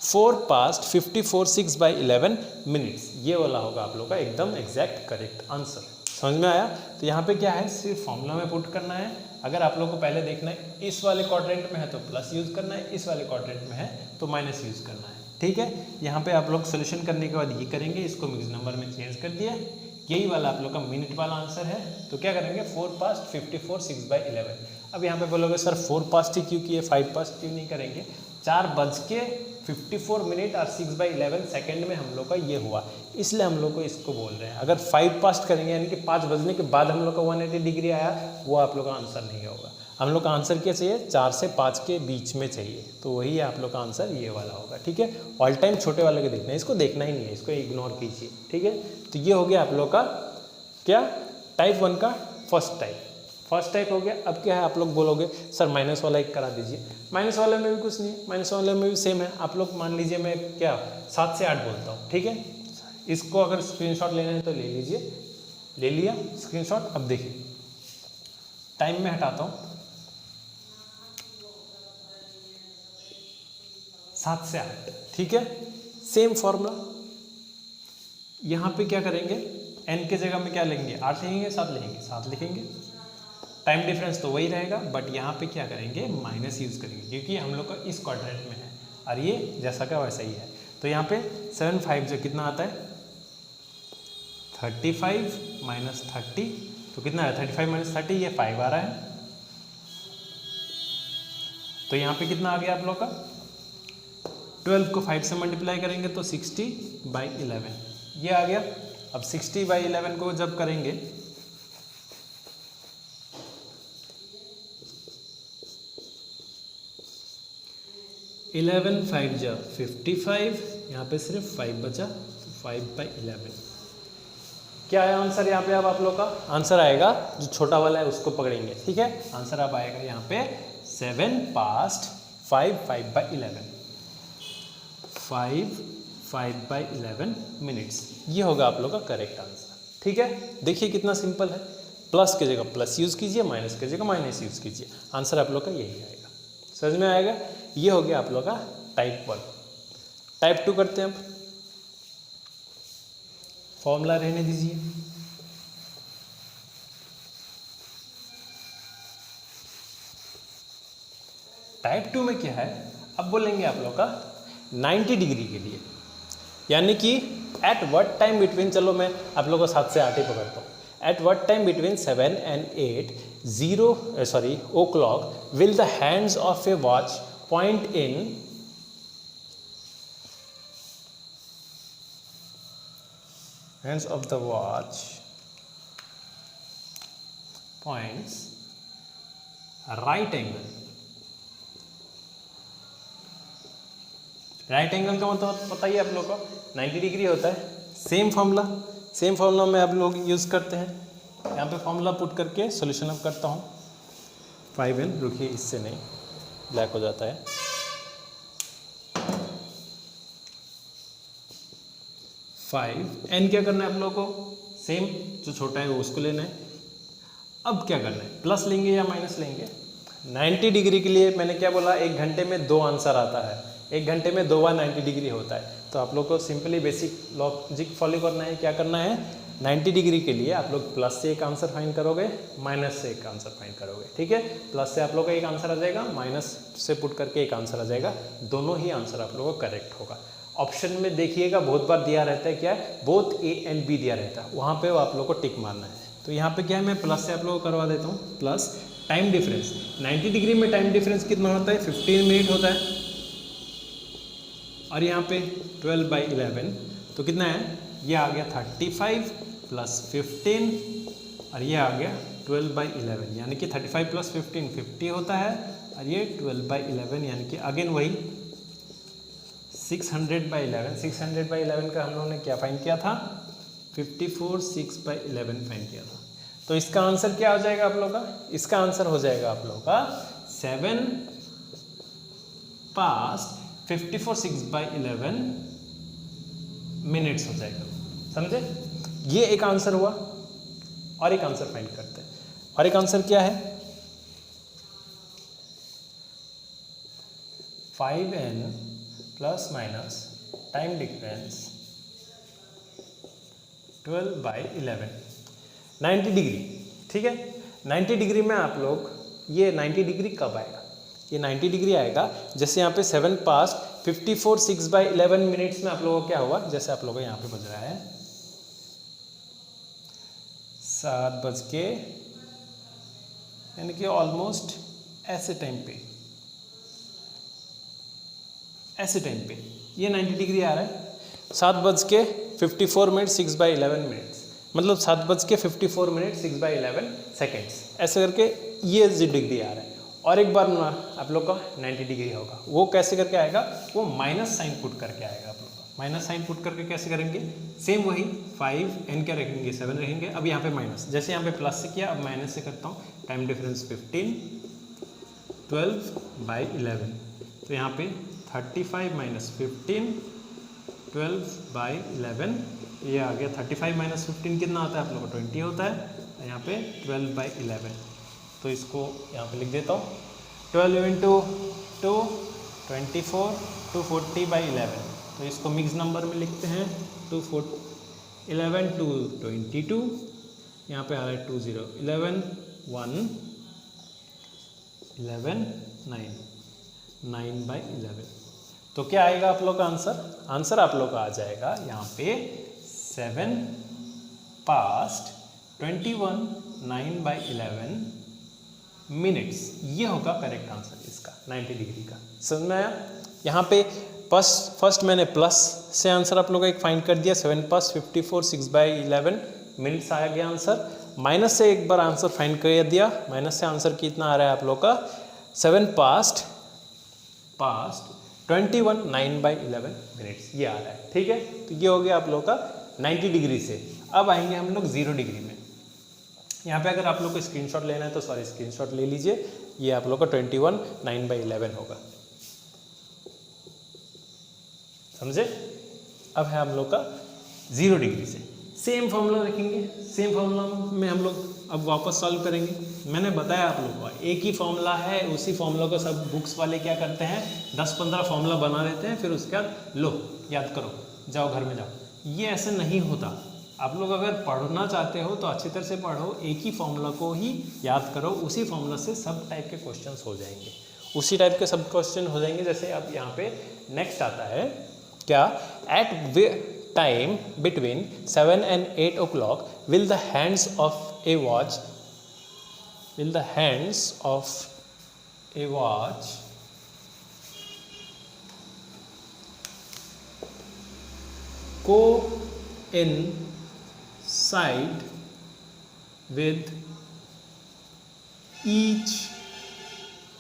4 पास्ट 54 6/11 मिनट्स, ये वाला होगा आप लोग का एकदम एग्जैक्ट करेक्ट आंसर। समझ में आया? तो यहाँ पे क्या है, सिर्फ फॉर्मूला में पुट करना है। अगर आप लोग को पहले देखना है इस वाले क्वाड्रेंट में है तो प्लस यूज करना है, इस वाले क्वाड्रेंट में है तो माइनस यूज करना है। ठीक है, यहाँ पे आप लोग सोल्यूशन करने के बाद ये करेंगे, इसको मिक्स नंबर में चेंज कर दिया, यही वाला आप लोग का मिनट वाला आंसर है। तो क्या करेंगे 4 पास्ट 54 6/11। अब यहाँ पे बोलोगे सर 4 पास्ट ही क्यों किए, 5 पास्ट क्यों नहीं करेंगे? 4:54 मिनट और 6/11 सेकेंड में हम लोग का ये हुआ, इसलिए हम लोग को इसको बोल रहे हैं। अगर 5 पास्ट करेंगे यानी कि 5 बजने के बाद हम लोग का 180 डिग्री आया, वो आप लोग का आंसर नहीं होगा। हम लोग का आंसर क्या चाहिए, 4 से 5 के बीच में चाहिए, तो वही आप लोग का आंसर ये वाला होगा। ठीक है, ऑल टाइम छोटे वाले को देखना है, इसको देखना ही नहीं है, इसको इग्नोर कीजिए। ठीक है, तो ये हो गया आप लोग का क्या, टाइप 1 का फर्स्ट टाइप हो गया। अब क्या है, आप लोग बोलोगे सर माइनस वाला एक करा दीजिए। माइनस वाले में भी कुछ नहीं, माइनस वाले में भी सेम है। आप लोग मान लीजिए मैं क्या 7 से 8 बोलता हूँ। ठीक है, इसको अगर स्क्रीनशॉट लेना है तो ले लीजिए, ले लिया स्क्रीनशॉट। अब देखिए टाइम में हटाता हूँ, 7 से 8। ठीक है, सेम फॉर्मूला। यहाँ पे क्या करेंगे, n के जगह में क्या लेंगे, 8 लिखेंगे 7 लिखेंगे, 7 लिखेंगे। टाइम डिफरेंस तो वही रहेगा, बट यहाँ पे क्या करेंगे, माइनस यूज करेंगे, क्योंकि हम लोग का इस क्वाड्रेंट में है और ये जैसा का वैसा ही है। तो यहाँ पे 7 5 जो कितना आता है 35 माइनस 30, तो कितना है 35 माइनस 30, ये 5 आ रहा है। तो यहाँ पे कितना आ गया आप लोग का, 12 को 5 से मल्टीप्लाई करेंगे तो 60/11 ये आ गया। अब 60/11 को जब करेंगे 11 5 जा 55, यहाँ पे सिर्फ 5 बचा, 5/11। क्या है आंसर यहाँ पे? अब आप लोग का आंसर आएगा, जो छोटा वाला है उसको पकड़ेंगे। ठीक है, आंसर अब आएगा यहाँ पे 7 पास्ट 5/11 5/11 मिनट्स, ये होगा आप लोग का करेक्ट आंसर। ठीक है, देखिए कितना सिंपल है। प्लस की जगह प्लस यूज़ कीजिए, माइनस की जगह माइनस यूज़ कीजिए, आंसर आप लोग का यही आएगा। समझ में आएगा? ये हो गया आप लोग का टाइप 1। टाइप 2 करते हैं। अब फॉर्मूला रहने दीजिए। टाइप 2 में क्या है, अब बोलेंगे आप लोग का 90 डिग्री के लिए, यानी कि एट व्हाट टाइम बिटवीन, चलो मैं आप लोगों को 7 से 8 ही पकड़ता हूँ। At what time between 7 and 8 o'clock will the hands of a watch point in hands of the watch points right angle। Right angle का मतलब पता ही है आप लोग को 90 डिग्री होता है। सेम फॉर्मूला में आप लोग यूज़ करते हैं। यहाँ पे फॉर्मूला पुट करके सॉल्यूशन अब करता हूँ। 5n, रुकिए इससे नहीं, ब्लैक हो जाता है। 5n क्या करना है आप लोगों को, सेम जो छोटा है वो उसको लेना है। अब क्या करना है, प्लस लेंगे या माइनस लेंगे। 90 डिग्री के लिए मैंने क्या बोला, 1 घंटे में 2 आंसर आता है, 1 घंटे में 2 बार 90 डिग्री होता है। तो आप लोग को सिंपली बेसिक लॉजिक फॉलो करना है। क्या करना है, 90 डिग्री के लिए आप लोग प्लस से एक आंसर फाइंड करोगे, माइनस से एक आंसर फाइंड करोगे। ठीक है, प्लस से आप लोग का एक आंसर आ जाएगा, माइनस से पुट करके एक आंसर आ जाएगा, दोनों ही आंसर आप लोगों को करेक्ट होगा। ऑप्शन में देखिएगा बहुत बार दिया रहता है क्या है, बोथ A and B दिया रहता है, वहाँ पे आप लोग को टिक मारना है। तो यहाँ पे क्या है, मैं प्लस से आप लोगों को करवा देता हूँ। प्लस टाइम डिफरेंस 90 डिग्री में टाइम डिफरेंस कितना होता है 15 मिनट होता है, और यहाँ पे 12/11 तो कितना है, ये आ गया 35 + 15 और ये आ गया 12/11 यानी कि 35 + 15 50 होता है, और ये 12/11 यानी कि अगेन वही 600/11 600/11 का हम लोगों ने क्या फाइंड किया था 54 6/11 फाइंड किया था। तो इसका आंसर क्या हो जाएगा आप लोगों का, इसका आंसर हो जाएगा आप लोगों का 7 पास्ट 54 6/11 मिनट्स हो जाएगा। समझे, ये एक आंसर हुआ। और एक आंसर फाइंड करते हैं, और एक आंसर क्या है 5n ± टाइम डिफरेंस 12/11 90 डिग्री। ठीक है, 90 डिग्री में आप लोग, ये 90 डिग्री कब आएगा, ये 90 डिग्री आएगा जैसे यहाँ पे 7 पास्ट 54 6/11 मिनट्स में आप लोगों को क्या हुआ, जैसे आप लोगों को यहाँ पे बज रहा है 7 बज के, यानी कि ऑलमोस्ट ऐसे टाइम पे ये 90 डिग्री आ रहा है 7:54 6/11 मिनट्स, मतलब 7:54 6/11 सेकेंड्स, ऐसे करके ये डिग्री आ रहा है। और एक बार ना आप लोग का 90 डिग्री होगा, वो कैसे करके आएगा, वो माइनस साइन पुट करके आएगा। आप लोग का माइनस साइन पुट करके कैसे करेंगे, सेम वही 5n क्या रखेंगे 7 रहेंगे। अब यहाँ पे माइनस, जैसे यहाँ पे प्लस से किया अब माइनस से करता हूँ, टाइम डिफरेंस 15 12/11 तो यहाँ पे 35 - 15 12/11 ये आ गया 35 - 15 कितना होता है आप लोगों को 20 होता है, यहाँ पे 12/11 तो इसको यहाँ पे लिख देता हूँ 12 × 2 24 240/11 तो इसको मिक्स नंबर में लिखते हैं 11 2 22 यहाँ पे आ रहा है 20 11 1 11 9/11 तो क्या आएगा आप लोग का आंसर आप लोग का आ जाएगा यहाँ पे 7 पास्ट 21 9/11 मिनट्स। ये होगा करेक्ट आंसर इसका 90 डिग्री का। समझ में आया। यहाँ पे फर्स्ट मैंने प्लस से आंसर आप लोगों का एक फाइंड कर दिया 7 पास्ट 54 6/11 मिनट्स आ गया आंसर। माइनस से एक बार आंसर फाइंड कर दिया, माइनस से आंसर कितना आ रहा है आप लोग का 7 पास्ट 21 9/11 मिनट्स ये आ रहा है। ठीक है, तो ये हो गया आप लोग का 90 डिग्री से। अब आएंगे हम लोग 0 डिग्री में। यहाँ पे अगर आप लोग को स्क्रीनशॉट लेना है तो सॉरी स्क्रीनशॉट ले लीजिए, ये आप लोग का 21 9/11 होगा। समझे। अब है हम लोग का 0 डिग्री से सेम फॉर्मूला रखेंगे, सेम फॉर्मूला में हम लोग अब वापस सॉल्व करेंगे। मैंने बताया आप लोगों को एक ही फॉर्मूला है, उसी फॉर्मूला को सब बुक्स वाले क्या करते हैं 10-15 फॉर्मूला बना देते हैं, फिर उसके बाद लो याद करो जाओ घर में जाओ। ये ऐसे नहीं होता। आप लोग अगर पढ़ना चाहते हो तो अच्छी तरह से पढ़ो, एक ही फॉर्मूला को ही याद करो, उसी फॉर्मूला से सब टाइप के क्वेश्चंस हो जाएंगे, उसी टाइप के सब क्वेश्चन हो जाएंगे। जैसे अब यहाँ पे नेक्स्ट आता है क्या, at time between 7 and 8 o'clock will the hands of a watch coincide with each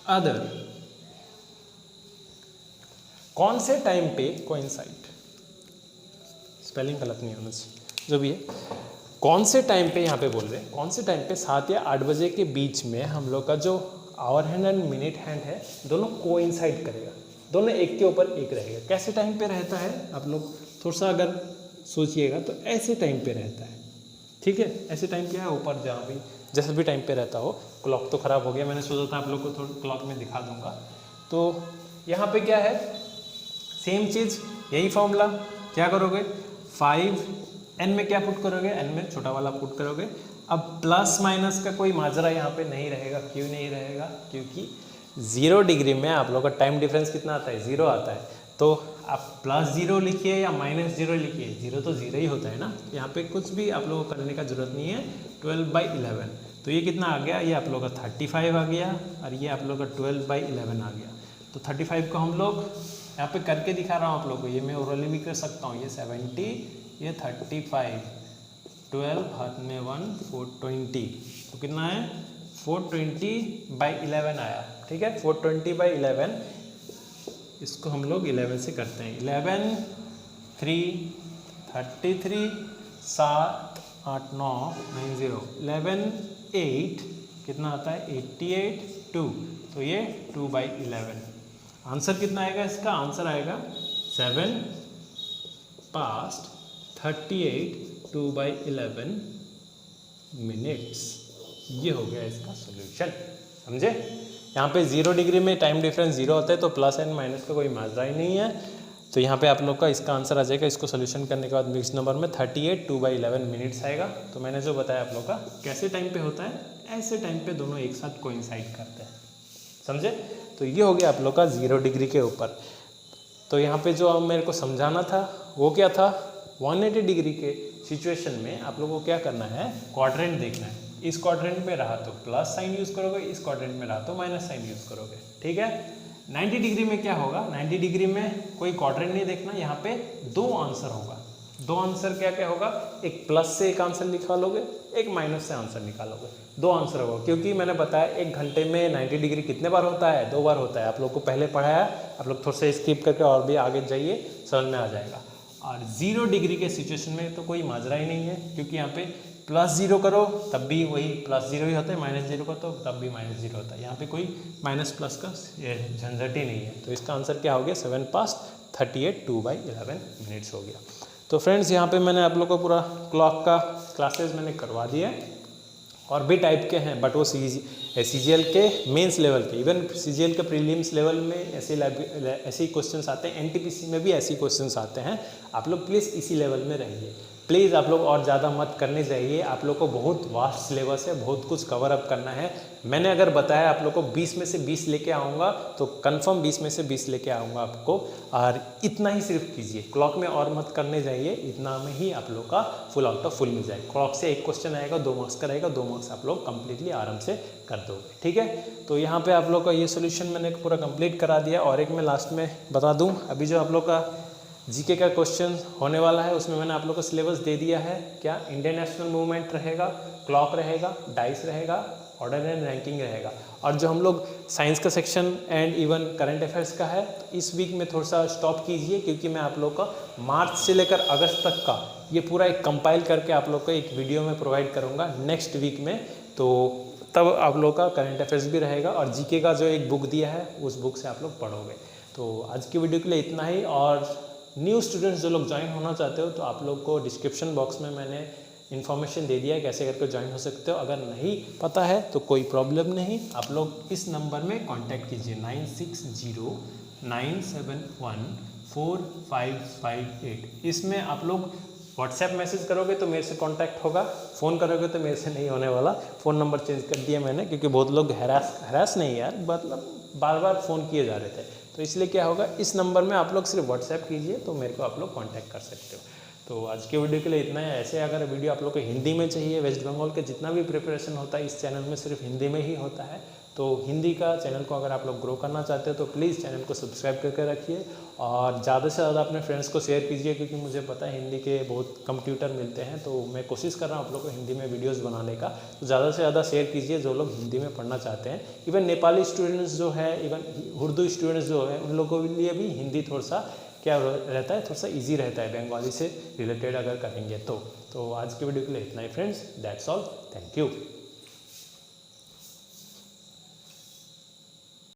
other। कौन से टाइम पे कोइंसाइड, स्पेलिंग गलत नहीं होना चाहिए, जो भी है, कौन से टाइम पे यहाँ पे बोल रहे हैं, कौन से टाइम पे 7 या 8 बजे के बीच में हम लोग का जो hour hand and minute hand है दोनों कोइंसाइड करेगा, दोनों एक के ऊपर एक रहेगा। कैसे टाइम पे रहता है आप लोग थोड़ा सा अगर सोचिएगा तो ऐसे टाइम पे रहता है। ठीक है, ऐसे टाइम क्या है ऊपर जहाँ भी जैसे भी टाइम पे रहता हो। क्लॉक तो ख़राब हो गया, मैंने सोचा था आप लोग को थोड़ा क्लॉक में दिखा दूंगा। तो यहाँ पे क्या है सेम चीज़, यही फॉर्मूला। क्या करोगे 5 n में क्या पुट करोगे, n में छोटा वाला पुट करोगे। अब प्लस माइनस का कोई माजरा यहाँ पे नहीं रहेगा। क्यों नहीं रहेगा, क्योंकि 0 डिग्री में आप लोग का टाइम डिफरेंस कितना आता है 0 आता है। तो आप +0 लिखिए या -0 लिखिए, 0 तो 0 ही होता है ना। यहाँ पे कुछ भी आप लोगों को करने का जरूरत नहीं है। 12/11 तो ये कितना आ गया, ये आप लोग का 35 आ गया और ये आप लोग का 12/11 आ गया। तो 35 को हम लोग यहाँ पे करके दिखा रहा हूँ आप लोग को, ये मैं ओरली भी कर सकता हूँ। ये 70, ये 35, 12 हाथ में 1, 420, तो कितना है 420/11 आया। ठीक है, 420/11 इसको हम लोग 11 से करते हैं। 11, 3, 33, 7, 8, 9, 90, 11, 8 कितना आता है 88, 2, तो ये 2/11। आंसर कितना आएगा इसका, आंसर आएगा 7 पास्ट 38 2/11 मिनट्स। ये हो गया इसका सॉल्यूशन, समझे। यहाँ पे 0 डिग्री में टाइम डिफरेंस 0 होता है, तो प्लस एंड माइनस का कोई माजरा ही नहीं है। तो यहाँ पे आप लोग का इसका आंसर आ जाएगा। इसको सोल्यूशन करने के बाद मिक्स नंबर में 38 2/11 मिनट्स आएगा। तो मैंने जो बताया आप लोग का कैसे टाइम पे होता है, ऐसे टाइम पे दोनों एक साथ कोइंसाइड करते हैं, समझे। तो ये हो गया आप लोग का 0 डिग्री के ऊपर। तो यहाँ पे जो अब मेरे को समझाना था वो क्या था, 180 डिग्री के सिचुएशन में आप लोगों को क्या करना है, क्वाड्रेंट देखना है। इस क्वाड्रेंट में रहा तो प्लस साइन यूज़ करोगे, इस क्वाड्रेंट में रहा तो माइनस साइन यूज़ करोगे। ठीक है, 90 डिग्री में क्या होगा, 90 डिग्री में कोई क्वाड्रेंट नहीं देखना, यहाँ पे 2 आंसर होगा। 2 आंसर क्या क्या होगा, एक प्लस से एक आंसर निकालोगे, एक माइनस से आंसर निकालोगे। 2 आंसर होगा, क्योंकि मैंने बताया 1 घंटे में 90 डिग्री कितने बार होता है, 2 बार होता है। आप लोग को पहले पढ़ाया, आप लोग थोड़ा सा स्किप करके और भी आगे जाइए, समझ में आ जाएगा। और 0 डिग्री के सिचुएशन में तो कोई माजरा ही नहीं है, क्योंकि यहाँ पे +0 करो तब भी वही +0 ही होता है, -0 करो तो तब भी -0 होता है। यहाँ पे कोई माइनस प्लस का झंझट ही नहीं है। तो इसका आंसर क्या हो गया, 7 पास्ट 38 2/11 मिनट्स हो गया। तो फ्रेंड्स यहाँ पे मैंने आप लोग को पूरा क्लॉक का क्लासेस मैंने करवा दिया है। और भी टाइप के हैं, बट वो CGL के मेंस लेवल के, इवन CGL के प्रीलिम्स लेवल में ऐसे ही क्वेश्चंस आते हैं, NTPC में भी ऐसे ही क्वेश्चंस आते हैं। आप लोग प्लीज़ इसी लेवल में रहिए, प्लीज़ आप लोग और ज़्यादा मत करने चाहिए। आप लोग को बहुत वास्ट सिलेबस है, बहुत कुछ कवर अप करना है। मैंने अगर बताया आप लोग को 20 में से 20 लेके आऊँगा तो कंफर्म 20 में से 20 लेके आऊँगा आपको। और इतना ही सिर्फ कीजिए, क्लॉक में और मत करने जाइए, इतना में ही आप लोग का फुल आउट ऑफ फुल मिल जाए। क्लॉक से एक क्वेश्चन आएगा, 2 मार्क्स का रहेगा, 2 मार्क्स आप लोग कंप्लीटली आराम से कर दोगे। ठीक है, तो यहाँ पे आप लोग का ये सोल्यूशन मैंने पूरा कंप्लीट करा दिया। और एक मैं लास्ट में बता दूँ, अभी जो आप लोग का जीके का क्वेश्चन होने वाला है उसमें मैंने आप लोग को सिलेबस दे दिया है। क्या, इंडियन नेशनल मूवमेंट रहेगा, क्लॉक रहेगा, डाइस रहेगा, ऑर्डर एंड रैंकिंग रहेगा। और जो हम लोग साइंस का section and even current affairs का है, तो इस वीक में थोड़ा सा स्टॉप कीजिए, क्योंकि मैं आप लोग का मार्च से लेकर अगस्त तक का ये पूरा एक कंपाइल करके आप लोग को एक वीडियो में प्रोवाइड करूँगा नेक्स्ट वीक में। तो तब आप लोग का करंट अफेयर्स भी रहेगा और जीके का जो एक बुक दिया है उस बुक से आप लोग पढ़ोगे। तो आज की वीडियो के लिए इतना ही। और न्यू स्टूडेंट्स जो लोग ज्वाइन होना चाहते हो तो आप लोग को डिस्क्रिप्शन बॉक्स में मैंने इन्फॉर्मेशन दे दिया है कैसे करके ज्वाइन हो सकते हो। अगर नहीं पता है तो कोई प्रॉब्लम नहीं, आप लोग इस नंबर में कांटेक्ट कीजिए 9609714558। इसमें आप लोग व्हाट्सएप मैसेज करोगे तो मेरे से कांटेक्ट होगा, फ़ोन करोगे तो मेरे से नहीं होने वाला। फ़ोन नंबर चेंज कर दिया मैंने, क्योंकि बहुत लोग हरास नहीं यार, मतलब बार बार फ़ोन किए जा रहे थे। तो इसलिए क्या होगा, इस नंबर में आप लोग सिर्फ व्हाट्सएप कीजिए तो मेरे को आप लोग कांटेक्ट कर सकते हो। तो आज के वीडियो के लिए इतना है। ऐसे अगर वीडियो आप लोग को हिंदी में चाहिए, वेस्ट बंगाल के जितना भी प्रिपरेशन होता है इस चैनल में सिर्फ हिंदी में ही होता है। तो हिंदी का चैनल को अगर आप लोग ग्रो करना चाहते हो तो प्लीज़ चैनल को सब्सक्राइब करके रखिए और ज़्यादा से ज़्यादा अपने फ्रेंड्स को शेयर कीजिए, क्योंकि मुझे पता है हिंदी के बहुत कम ट्यूटर मिलते हैं। तो मैं कोशिश कर रहा हूँ आप लोग को हिंदी में वीडियोस बनाने का। तो ज़्यादा से ज़्यादा शेयर कीजिए जो लोग हिंदी में पढ़ना चाहते हैं। इवन नेपाली स्टूडेंट्स जो है, इवन उर्दू स्टूडेंट्स जो है, उन लोगों के लिए भी हिंदी थोड़ा सा क्या रहता है, थोड़ा सा ईजी रहता है बंगाली से रिलेटेड अगर करेंगे तो। आज की वीडियो के लिए इतना ही friends, that's all, thank you.